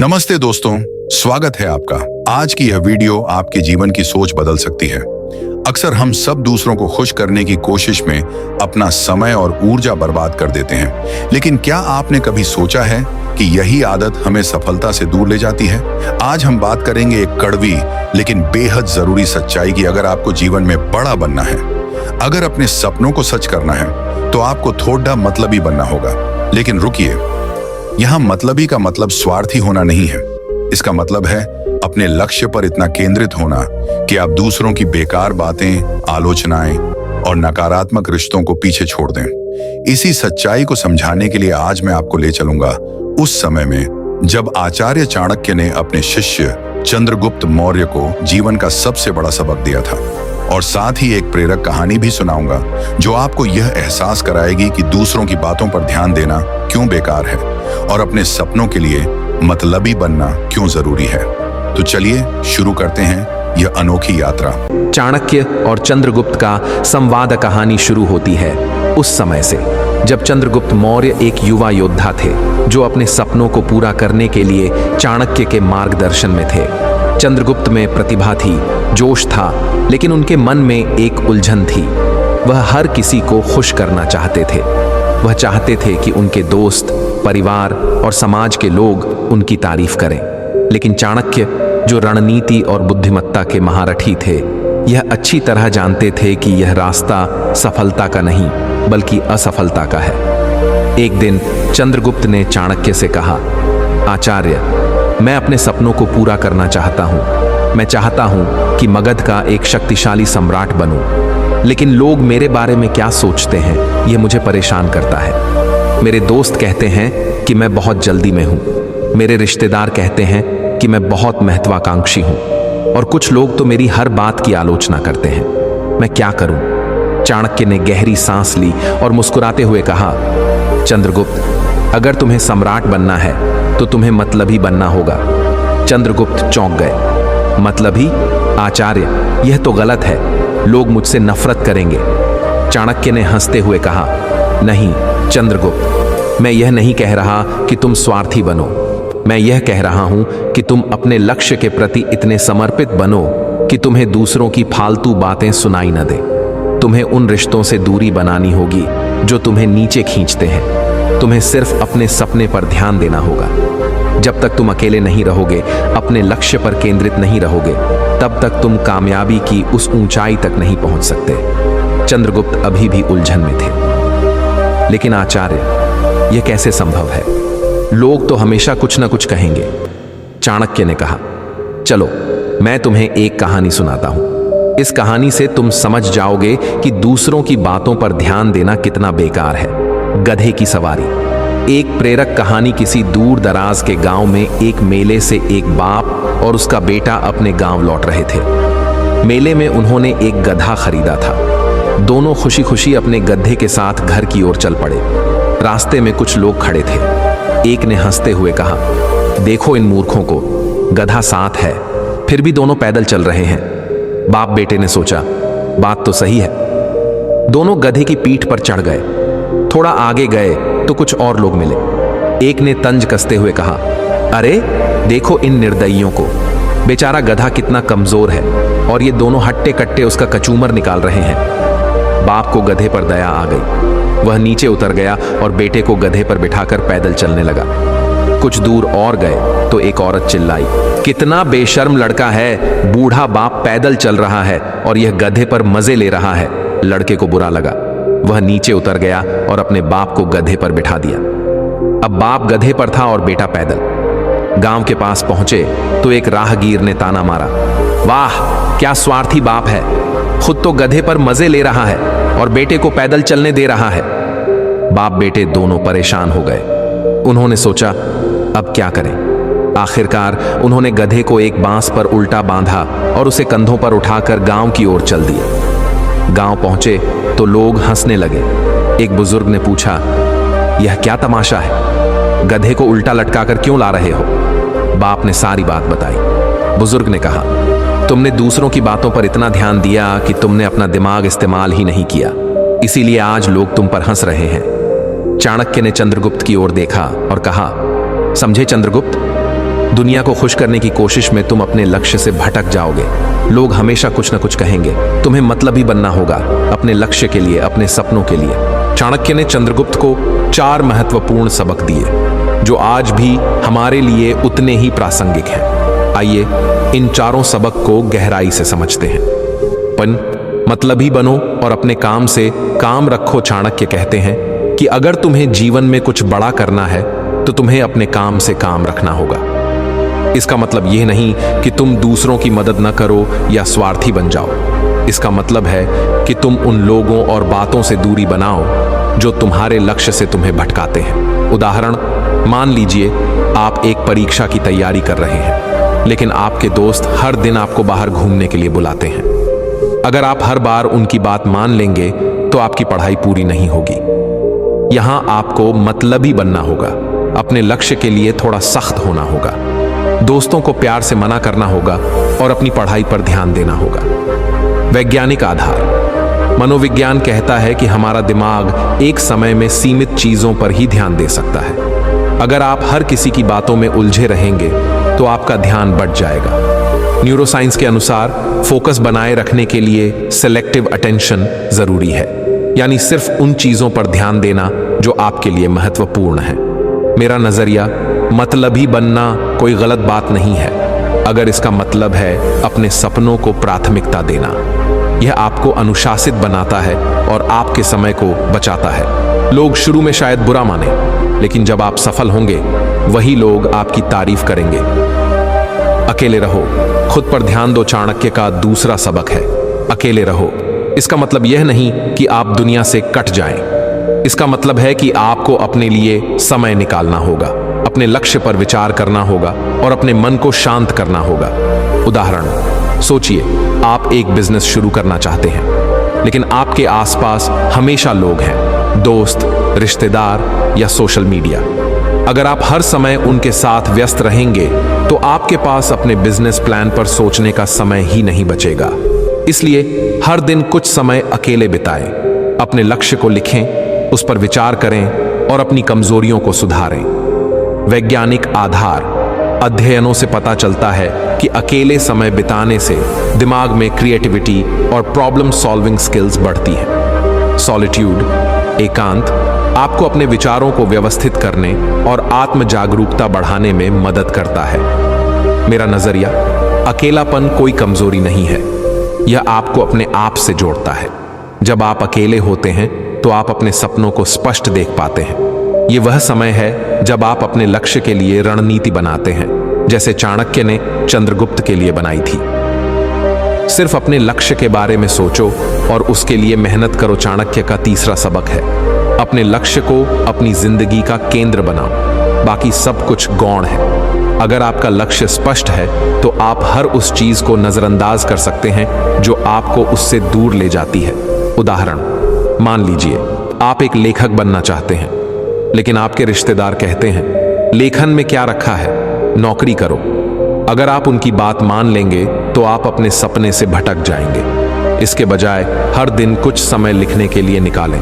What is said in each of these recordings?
नमस्ते दोस्तों, स्वागत है आपका। आज की यह वीडियो आपके जीवन की सोच बदल सकती है। अक्सर हम सब दूसरों को खुश करने की कोशिश में अपना समय और ऊर्जा बर्बाद कर देते हैं, लेकिन क्या आपने कभी सोचा है कि यही आदत हमें सफलता से दूर ले जाती है? आज हम बात करेंगे एक कड़वी लेकिन बेहद जरूरी सच्चाई की। अगर आपको जीवन में बड़ा बनना है, अगर अपने सपनों को सच करना है, तो आपको थोड़ा मतलबी बनना होगा। लेकिन रुकिए, यहाँ मतलबी का मतलब स्वार्थी होना नहीं है। इसका मतलब है अपने लक्ष्य पर इतना केंद्रित होना कि आप दूसरों की बेकार बातें, आलोचनाएं और नकारात्मक रिश्तों को पीछे छोड़ दें। इसी सच्चाई को समझाने के लिए आज मैं आपको ले चलूंगा उस समय में जब आचार्य चाणक्य ने अपने शिष्य चंद्रगुप्त मौर्य को जीवन का सबसे बड़ा सबक दिया था। और साथ ही एक प्रेरक कहानी भी सुनाऊंगा जो आपको यह एहसास कराएगी कि दूसरों की बातों पर ध्यान देना क्यों बेकार है और अपने सपनों के लिए मतलबी बनना क्यों जरूरी है। तो चलिए शुरू करते हैं यह अनोखी यात्रा। चाणक्य और चंद्रगुप्त का संवाद कहानी शुरू होती है उस समय से जब चंद्रगुप्त मौर्य एक युवा योद्धा थे जो अपने सपनों को पूरा करने के लिए चाणक्य के मार्गदर्शन में थे। चंद्रगुप्त में प्रतिभा थी, जोश था, लेकिन उनके मन में एक उलझन थी। वह हर किसी को खुश करना चाहते थे। वह चाहते थे कि उनके दोस्त, परिवार और समाज के लोग उनकी तारीफ करें। लेकिन चाणक्य, जो रणनीति और बुद्धिमत्ता के महारथी थे, यह अच्छी तरह जानते थे कि यह रास्ता सफलता का नहीं बल्कि असफलता का है। एक दिन चंद्रगुप्त ने चाणक्य से कहा, आचार्य, मैं अपने सपनों को पूरा करना चाहता हूँ। मैं चाहता हूँ कि मगध का एक शक्तिशाली सम्राट बनूं, लेकिन लोग मेरे बारे में क्या सोचते हैं यह मुझे परेशान करता है। मेरे दोस्त कहते हैं कि मैं बहुत जल्दी में हूँ। मेरे रिश्तेदार कहते हैं कि मैं बहुत महत्वाकांक्षी हूँ, और कुछ लोग तो मेरी हर बात की आलोचना करते हैं। मैं क्या करूँ? चाणक्य ने गहरी सांस ली और मुस्कुराते हुए कहा, चंद्रगुप्त, अगर तुम्हें सम्राट बनना है तो तुम्हें मतलबी बनना होगा। चंद्रगुप्त चौंक गए। मतलबी? आचार्य, यह तो गलत है। लोग मुझसे नफरत करेंगे। चाणक्य ने हंसते हुए कहा, नहीं चंद्रगुप्त, मैं यह नहीं कह रहा कि तुम स्वार्थी बनो। मैं यह कह रहा हूं कि तुम अपने लक्ष्य के प्रति इतने समर्पित बनो कि तुम्हें दूसरों की फालतू बातें सुनाई न दे। तुम्हें उन रिश्तों से दूरी बनानी होगी जो तुम्हें नीचे खींचते हैं। तुम्हें सिर्फ अपने सपने पर ध्यान देना होगा। जब तक तुम अकेले नहीं रहोगे, अपने लक्ष्य पर केंद्रित नहीं रहोगे, तब तक तुम कामयाबी की उस ऊंचाई तक नहीं पहुंच सकते। चंद्रगुप्त अभी भी उलझन में थे। लेकिन आचार्य, यह कैसे संभव है? लोग तो हमेशा कुछ न कुछ कहेंगे। चाणक्य ने कहा, चलो मैं तुम्हें एक कहानी सुनाता हूं। इस कहानी से तुम समझ जाओगे कि दूसरों की बातों पर ध्यान देना कितना बेकार है। गधे की सवारी। एक प्रेरक कहानी। किसी दूर दराज के गांव में एक मेले से एक बाप और उसका बेटा अपने गांव लौट रहे थे। मेले में उन्होंने एक गधा खरीदा था। दोनों खुशी खुशी अपने गधे के साथ घर की ओर चल पड़े। रास्ते में कुछ लोग खड़े थे। एक ने हंसते हुए कहा, देखो इन मूर्खों को, गधा साथ है फिर भी दोनों पैदल चल रहे हैं। बाप बेटे ने सोचा, बात तो सही है। दोनों गधे की पीठ पर चढ़ गए। थोड़ा आगे गए तो कुछ और लोग मिले। एक ने तंज कसते हुए कहा, अरे देखो इन निर्दयियों को, बेचारा गधा कितना कमजोर है और ये दोनों हट्टे कट्टे उसका कचूमर निकाल रहे हैं। बाप को गधे पर दया आ गई। वह नीचे उतर गया और बेटे को गधे पर बिठाकर पैदल चलने लगा। कुछ दूर और गए तो एक औरत चिल्लाई, कितना बेशर्म लड़का है, बूढ़ा बाप पैदल चल रहा है और यह गधे पर मजे ले रहा है। लड़के को बुरा लगा। वह नीचे उतर गया और अपने बाप को गधे पर बिठा दिया। अब बाप गधे पर था और बेटा पैदल। गांव के पास पहुंचे तो एक राहगीर ने ताना मारा, वाह क्या स्वार्थी बाप है, खुद तो गधे पर मजे ले रहा है और बेटे को पैदल चलने दे रहा है। बाप बेटे दोनों परेशान हो गए। उन्होंने सोचा, अब क्या करें? आखिरकार उन्होंने गधे को एक बांस पर उल्टा बांधा और उसे कंधों पर उठाकर गांव की ओर चल दिए। गांव पहुंचे तो लोग हंसने लगे। एक बुजुर्ग ने पूछा, यह क्या तमाशा है? गधे को उल्टा लटकाकर क्यों ला रहे हो? बाप ने सारी बात बताई। बुजुर्ग ने कहा, तुमने दूसरों की बातों पर इतना ध्यान दिया कि तुमने अपना दिमाग इस्तेमाल ही नहीं किया, इसीलिए आज लोग तुम पर हंस रहे हैं। चाणक्य ने चंद्रगुप्त की ओर देखा और कहा, समझे चंद्रगुप्त, दुनिया को खुश करने की कोशिश में तुम अपने लक्ष्य से भटक जाओगे। लोग हमेशा कुछ न कुछ कहेंगे। तुम्हें मतलबी बनना होगा, अपने लक्ष्य के लिए, अपने सपनों के लिए। चाणक्य ने चंद्रगुप्त को 4 महत्वपूर्ण सबक दिए जो आज भी हमारे लिए उतने ही प्रासंगिक हैं। आइए इन चारों सबक को गहराई से समझते हैं। मतलबी बनो और अपने काम से काम रखो। चाणक्य कहते हैं कि अगर तुम्हें जीवन में कुछ बड़ा करना है तो तुम्हें अपने काम से काम रखना होगा। इसका मतलब यह नहीं कि तुम दूसरों की मदद न करो या स्वार्थी बन जाओ। इसका मतलब है कि तुम उन लोगों और बातों से दूरी बनाओ जो तुम्हारे लक्ष्य से तुम्हें भटकाते हैं। उदाहरण, मान लीजिए आप एक परीक्षा की तैयारी कर रहे हैं, लेकिन आपके दोस्त हर दिन आपको बाहर घूमने के लिए बुलाते हैं। अगर आप हर बार उनकी बात मान लेंगे तो आपकी पढ़ाई पूरी नहीं होगी। यहां आपको मतलबी बनना होगा, अपने लक्ष्य के लिए थोड़ा सख्त होना होगा, दोस्तों को प्यार से मना करना होगा और अपनी पढ़ाई पर ध्यान देना होगा। वैज्ञानिक आधार। मनोविज्ञान कहता है कि हमारा दिमाग एक समय में सीमित चीजों पर ही ध्यान दे सकता है। अगर आप हर किसी की बातों में उलझे रहेंगे तो आपका ध्यान बढ़ जाएगा। न्यूरोसाइंस के अनुसार फोकस बनाए रखने के लिए सेलेक्टिव अटेंशन जरूरी है, यानी सिर्फ उन चीजों पर ध्यान देना जो आपके लिए महत्वपूर्ण है। मेरा नजरिया, मतलबी बनना कोई गलत बात नहीं है, अगर इसका मतलब है अपने सपनों को प्राथमिकता देना। यह आपको अनुशासित बनाता है और आपके समय को बचाता है। लोग शुरू में शायद बुरा माने, लेकिन जब आप सफल होंगे वही लोग आपकी तारीफ करेंगे। अकेले रहो, खुद पर ध्यान दो। चाणक्य का दूसरा सबक है अकेले रहो। इसका मतलब यह नहीं कि आप दुनिया से कट जाएं। इसका मतलब है कि आपको अपने लिए समय निकालना होगा, अपने लक्ष्य पर विचार करना होगा और अपने मन को शांत करना होगा। उदाहरण, सोचिए आप एक बिजनेस शुरू करना चाहते हैं, लेकिन आपके आसपास हमेशा लोग हैं, दोस्त, रिश्तेदार या सोशल मीडिया। अगर आप हर समय उनके साथ व्यस्त रहेंगे तो आपके पास अपने बिजनेस प्लान पर सोचने का समय ही नहीं बचेगा। इसलिए हर दिन कुछ समय अकेले बिताएं, अपने लक्ष्य को लिखें, उस पर विचार करें और अपनी कमजोरियों को सुधारें। वैज्ञानिक आधार। अध्ययनों से पता चलता है कि अकेले समय बिताने से दिमाग में क्रिएटिविटी और प्रॉब्लम सॉल्विंग स्किल्स बढ़ती हैं। सॉलिट्यूड, एकांत, आपको अपने विचारों को व्यवस्थित करने और आत्म जागरूकता बढ़ाने में मदद करता है। मेरा नजरिया, अकेलापन कोई कमजोरी नहीं है, यह आपको अपने आप से जोड़ता है। जब आप अकेले होते हैं तो आप अपने सपनों को स्पष्ट देख पाते हैं। यह वह समय है जब आप अपने लक्ष्य के लिए रणनीति बनाते हैं, जैसे चाणक्य ने चंद्रगुप्त के लिए बनाई थी। सिर्फ अपने लक्ष्य के बारे में सोचो और उसके लिए मेहनत करो। चाणक्य का तीसरा सबक है अपने लक्ष्य को अपनी जिंदगी का केंद्र बनाओ, बाकी सब कुछ गौण है। अगर आपका लक्ष्य स्पष्ट है तो आप हर उस चीज को नजरअंदाज कर सकते हैं जो आपको उससे दूर ले जाती है। उदाहरण, मान लीजिए आप एक लेखक बनना चाहते हैं, लेकिन आपके रिश्तेदार कहते हैं लेखन में क्या रखा है, नौकरी करो। अगर आप उनकी बात मान लेंगे तो आप अपने सपने से भटक जाएंगे। इसके बजाय हर दिन कुछ समय लिखने के लिए निकालें,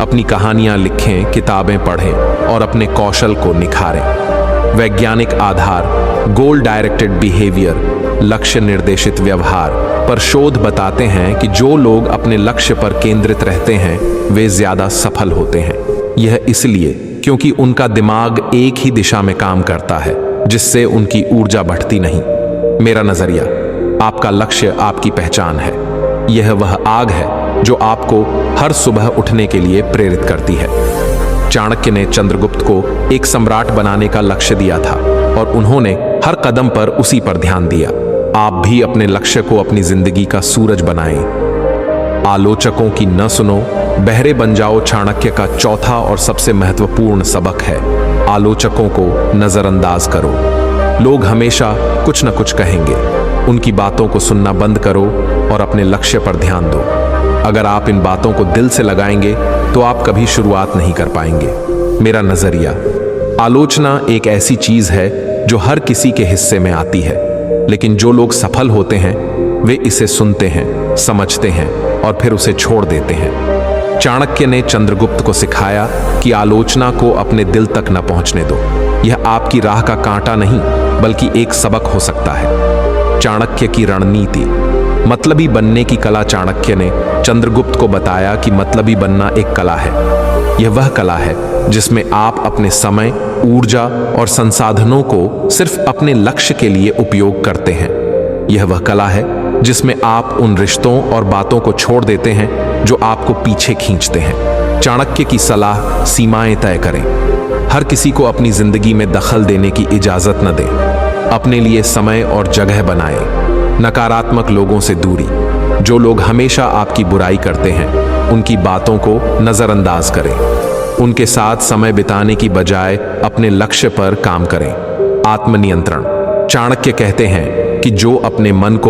अपनी कहानियां लिखें, किताबें पढ़ें और अपने कौशल को निखारें। वैज्ञानिक आधार। गोल डायरेक्टेड बिहेवियर, लक्ष्य निर्देशित व्यवहार पर शोध बताते हैं कि जो लोग अपने लक्ष्य पर केंद्रित रहते हैं वे ज्यादा सफल होते हैं। यह इसलिए क्योंकि उनका दिमाग एक ही दिशा में काम करता है, जिससे उनकी ऊर्जा बढ़ती नहीं। मेरा नजरिया, आपका लक्ष्य आपकी पहचान है। यह वह आग है जो आपको हर सुबह उठने के लिए प्रेरित करती है। चाणक्य ने चंद्रगुप्त को एक सम्राट बनाने का लक्ष्य दिया था और उन्होंने हर कदम पर उसी पर ध्यान दिया। आप भी अपने लक्ष्य को अपनी जिंदगी का सूरज बनाएं। आलोचकों की न सुनो, बहरे बन जाओ। चाणक्य का चौथा और सबसे महत्वपूर्ण सबक है आलोचकों को नजरअंदाज करो। लोग हमेशा कुछ न कुछ कहेंगे, उनकी बातों को सुनना बंद करो और अपने लक्ष्य पर ध्यान दो। अगर आप इन बातों को दिल से लगाएंगे तो आप कभी शुरुआत नहीं कर पाएंगे। मेरा नजरिया, आलोचना एक ऐसी चीज है जो हर किसी के हिस्से में आती है, लेकिन जो लोग सफल होते हैं वे इसे सुनते हैं, समझते हैं और फिर उसे छोड़ देते हैं। चाणक्य ने चंद्रगुप्त को सिखाया कि आलोचना को अपने दिल तक न पहुंचने दो। यह आपकी राह का कांटा नहीं बल्कि एक सबक हो सकता है। चाणक्य की रणनीति। मतलबी बनने की कला। चाणक्य ने चंद्रगुप्त को बताया कि मतलबी बनना एक कला है। यह वह कला है जिसमें आप अपने समय, ऊर्जा और संसाधनों को सिर्फ अपने लक्ष्य के लिए उपयोग करते हैं। यह वह कला है जिसमें आप उन रिश्तों और बातों को छोड़ देते हैं जो आपको पीछे खींचते हैं। चाणक्य की सलाह, सीमाएं तय करें। हर किसी को अपनी जिंदगी में दखल देने की इजाजत न दें। अपने लिए समय और जगह बनाएं। नकारात्मक लोगों से दूरी। जो लोग हमेशा आपकी बुराई करते हैं, उनकी बातों को नजरअंदाज करें। उनके साथ समय बिताने की बजाय अपने लक्ष्य पर काम करें। आत्मनियंत्रण। चाणक्य कहते हैं कि जो अपने मन को